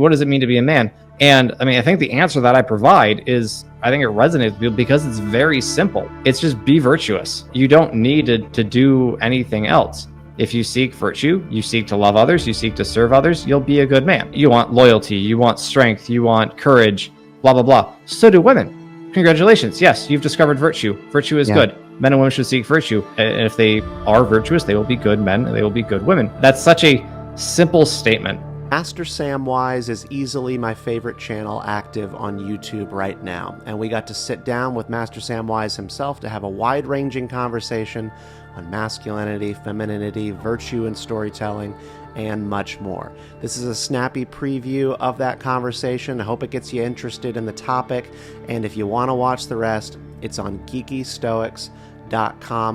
What does it mean to be a man? And I mean, I think the answer that I provide is, I think it resonates with people because it's very simple. It's just be virtuous. You don't need to do anything else. If you seek virtue, you seek to love others, you seek to serve others, you'll be a good man. You want loyalty, you want strength, you want courage, blah, blah, blah. So do women. Congratulations. Yes, you've discovered virtue. Virtue is good. Men and women should seek virtue. And if they are virtuous, they will be good men and they will be good women. That's such a simple statement. Master Samwise is easily my favorite channel active on YouTube right now, and we got to sit down with Master Samwise himself to have a wide-ranging conversation on masculinity, femininity, virtue and storytelling, and much more. This is a snappy preview of that conversation. I hope it gets you interested in the topic, and if you want to watch the rest, it's on geekystoics.com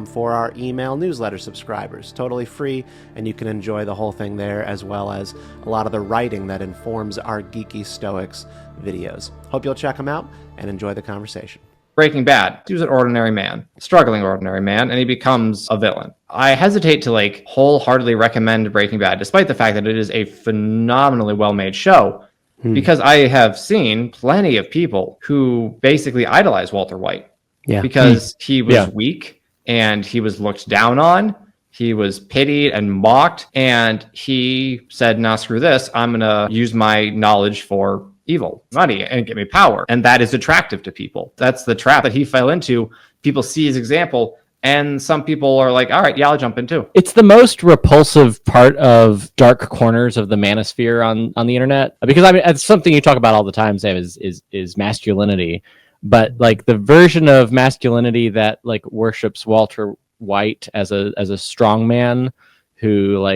for our email newsletter subscribers. Totally free, and you can enjoy the whole thing there, as well as a lot of the writing that informs our Geeky Stoics videos. Hope you'll check them out and enjoy the conversation. Breaking Bad, he was an ordinary man, struggling ordinary man, and he becomes a villain. I hesitate to wholeheartedly recommend Breaking Bad, despite the fact that it is a phenomenally well-made show, because I have seen plenty of people who basically idolize Walter White. Because he was weak and he was looked down on. He was pitied and mocked. And he said, nah, screw this. I'm going to use my knowledge for evil, money, and get me power. And that is attractive to people. That's the trap that he fell into. People see his example. And some people are like, all right, yeah, I'll jump in too. It's the most repulsive part of dark corners of the manosphere on the internet. Because I mean, it's something you talk about all the time, Sam, is masculinity. But the version of masculinity that worships Walter White as a strong man who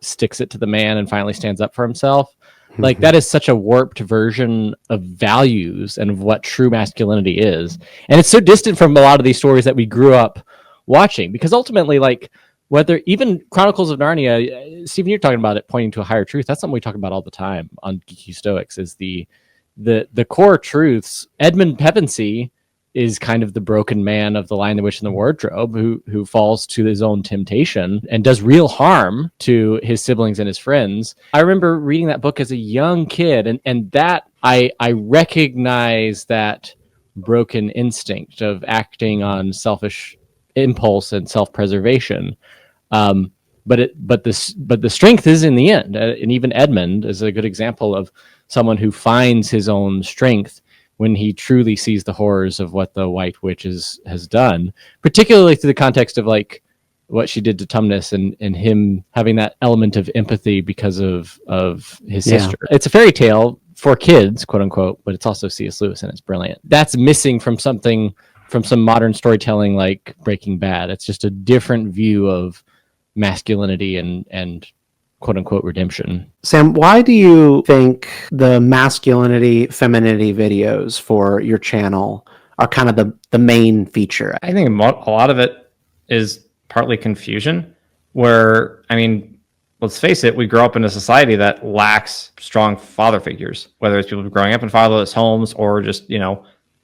sticks it to the man and finally stands up for himself, that is such a warped version of values and of what true masculinity is. And it's so distant from a lot of these stories that we grew up watching, because ultimately, whether even Chronicles of Narnia, Stephen, you're talking about it pointing to a higher truth. That's something we talk about all the time on Geeky Stoics, is the core truths. Edmund Pevensey is kind of the broken man of The Lion, the Witch, and the Wardrobe, who falls to his own temptation and does real harm to his siblings and his friends. I remember reading that book as a young kid, and that I recognize that broken instinct of acting on selfish impulse and self-preservation. But the strength is in the end, and even Edmund is a good example of someone who finds his own strength when he truly sees the horrors of what the White Witch has done, particularly through the context of what she did to Tumnus and him having that element of empathy because of his sister. It's a fairy tale for kids, quote unquote, but it's also C.S. Lewis, and it's brilliant. That's missing from some modern storytelling like Breaking Bad. It's just a different view of masculinity and quote unquote redemption. Sam, why do you think the masculinity, femininity videos for your channel are kind of the main feature? I think a lot of it is partly confusion, where, I mean, let's face it, we grow up in a society that lacks strong father figures, whether it's people growing up in fatherless homes or just,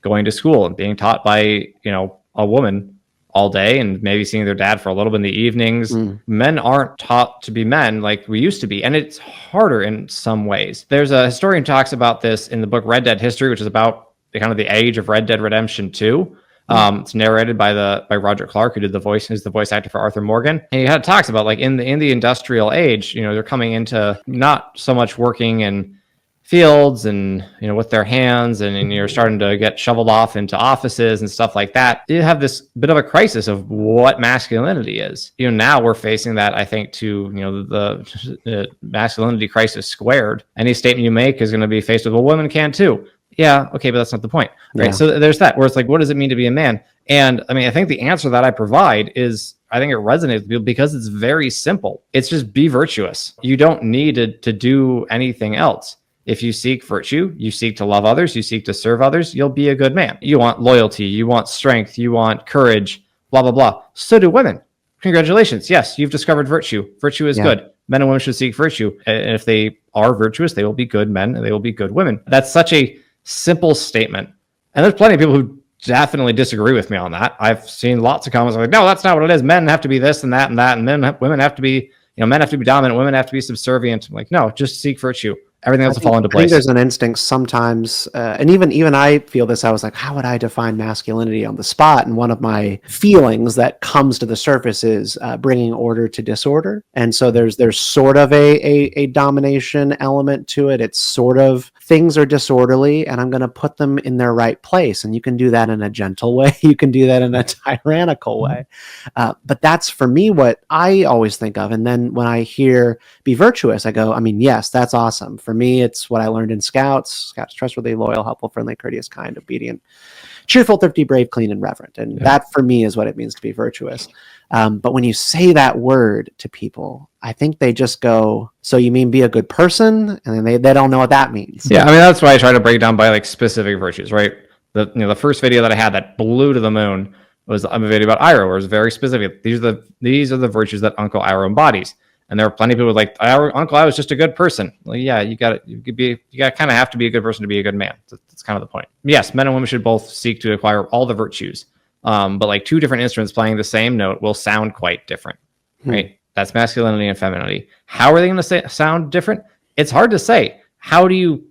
going to school and being taught by, a woman all day and maybe seeing their dad for a little bit in the evenings. Men aren't taught to be men like we used to be, and it's harder in some ways. There's a historian who talks about this in the book Red Dead History, which is about the age of Red Dead Redemption 2. It's narrated by Roger Clark, who did who's the voice actor for Arthur Morgan. And he talks about in the industrial age, they're coming into not so much working in fields and with their hands, and you're starting to get shoveled off into offices and stuff like that. You have this bit of a crisis of what masculinity is. Now we're facing that, I think, to the masculinity crisis squared. Any statement you make is going to be faced with, well, women can too. Yeah, okay, but that's not the point, right? Yeah. So there's that, where it's what does it mean to be a man? And I mean, I think the answer that I provide is, I think it resonates with people because it's very simple. It's just be virtuous. You don't need to do anything else. If you seek virtue, you seek to love others, you seek to serve others, you'll be a good man. You want loyalty, you want strength, you want courage, blah, blah, blah. So do women. Congratulations. Yes, you've discovered virtue. Virtue is good. Men and women should seek virtue. And if they are virtuous, they will be good men and they will be good women. That's such a simple statement. And there's plenty of people who definitely disagree with me on that. I've seen lots of comments like, no, that's not what it is. Men have to be this and that and that. And women have to be, men have to be dominant. Women have to be subservient. I'm like, no, just seek virtue. everything else will fall into I think place. there's an instinct sometimes, and even I feel this. I was like, how would I define masculinity on the spot? And one of my feelings that comes to the surface is bringing order to disorder. And so there's sort of a domination element to it. It's sort of things are disorderly, and I'm going to put them in their right place. And you can do that in a gentle way. You can do that in a tyrannical way. But that's for me what I always think of. And then when I hear be virtuous, I go, I mean, yes, that's awesome. For me, it's what I learned in Scouts. Scouts, trustworthy, loyal, helpful, friendly, courteous, kind, obedient, cheerful, thrifty, brave, clean, and reverent. And that for me is what it means to be virtuous. But when you say that word to people, I think they just go, so you mean be a good person? And then they don't know what that means. Yeah, I mean, that's why I try to break it down by like specific virtues, right? The first video that I had that blew to the moon was a video about Iroh, where it was very specific. These are the virtues that Uncle Iroh embodies. And there are plenty of people like, Uncle Iroh is just a good person. Well, yeah, you kind of have to be a good person to be a good man. That's kind of the point. Yes, men and women should both seek to acquire all the virtues. But like two different instruments playing the same note will sound quite different, right? That's masculinity and femininity. How are they going to sound different? It's hard to say. How do you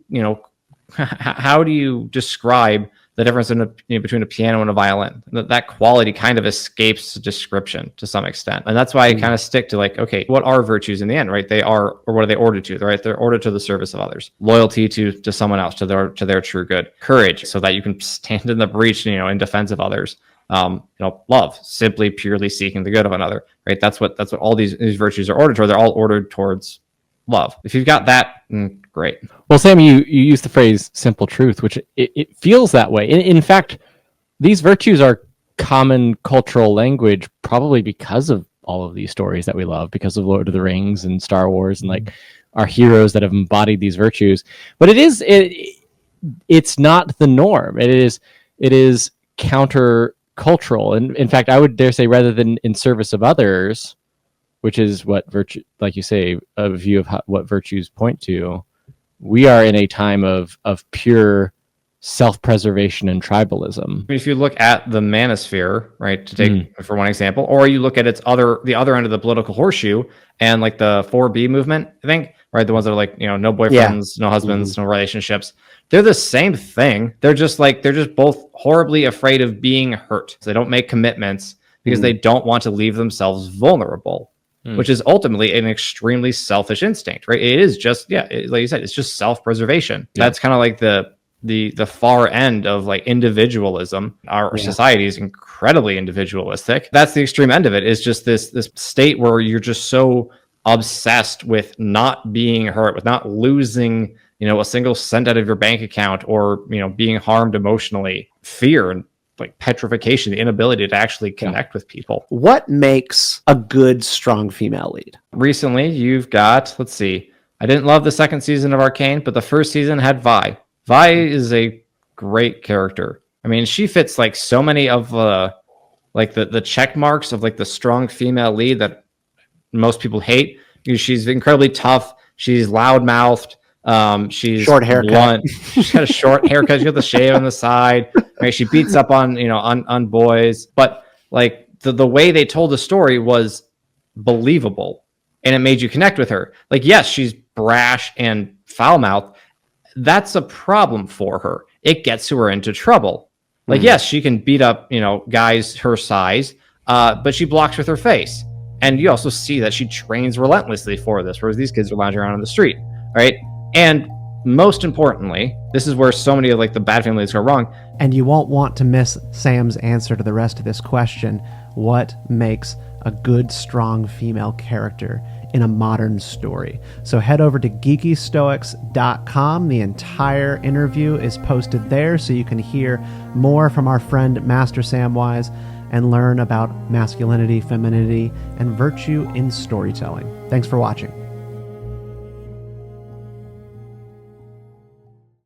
describe the difference between a piano and a violin? That quality kind of escapes description to some extent. And that's why I kind of stick to like, okay, what are virtues in the end, right? They are, or what are they ordered to, right? They're ordered to the service of others. Loyalty to someone else, to their true good. Courage, so that you can stand in the breach, in defense of others. Love, simply purely seeking the good of another, right? That's what all these virtues are ordered toward. They're all ordered towards love. If you've got that, great. Well, Sam, you use the phrase simple truth, which it feels that way. In fact, these virtues are common cultural language probably because of all of these stories that we love, because of Lord of the Rings and Star Wars and like our heroes that have embodied these virtues. But it's not the norm. It is counter-cultural. And in fact, I would dare say, rather than in service of others, which is what virtue, like you say, a view of what virtues point to, we are in a time of pure self-preservation and tribalism. If you look at the Manosphere, right, to take for one example, or you look at the other end of the political horseshoe, and like the 4B movement, I think, right, the ones that are like, no boyfriends, no husbands, no relationships. They're the same thing. They're just both horribly afraid of being hurt. So they don't make commitments because they don't want to leave themselves vulnerable, which is ultimately an extremely selfish instinct, right? It is just, like you said, it's just self-preservation. Yeah. That's kind of like the far end of like individualism. Our society is incredibly individualistic. That's the extreme end of it, is just this state where you're just so obsessed with not being hurt, with not losing, a single cent out of your bank account, or, being harmed emotionally. Fear and like petrification, the inability to actually connect with people. What makes a good, strong female lead? Recently, you've got, let's see, I didn't love the second season of Arcane, but the first season had Vi. Vi is a great character. I mean, she fits like so many of the check marks of like the strong female lead that most people hate. She's incredibly tough. She's loudmouthed. She's short haircut. Blunt. She's got a short haircut. She's got the shave on the side. Right? She beats up on boys. But like the way they told the story was believable, and it made you connect with her. Like, yes, she's brash and foul-mouthed. That's a problem for her. It gets her into trouble. Like, yes, she can beat up, guys her size, but she blocks with her face. And you also see that she trains relentlessly for this, whereas these kids are lounging around on the street, right? And most importantly, this is where so many of like the bad families go wrong. And you won't want to miss Sam's answer to the rest of this question. What makes a good, strong female character in a modern story? So head over to geekystoics.com. The entire interview is posted there, so you can hear more from our friend Master Samwise and learn about masculinity, femininity, and virtue in storytelling. Thanks for watching.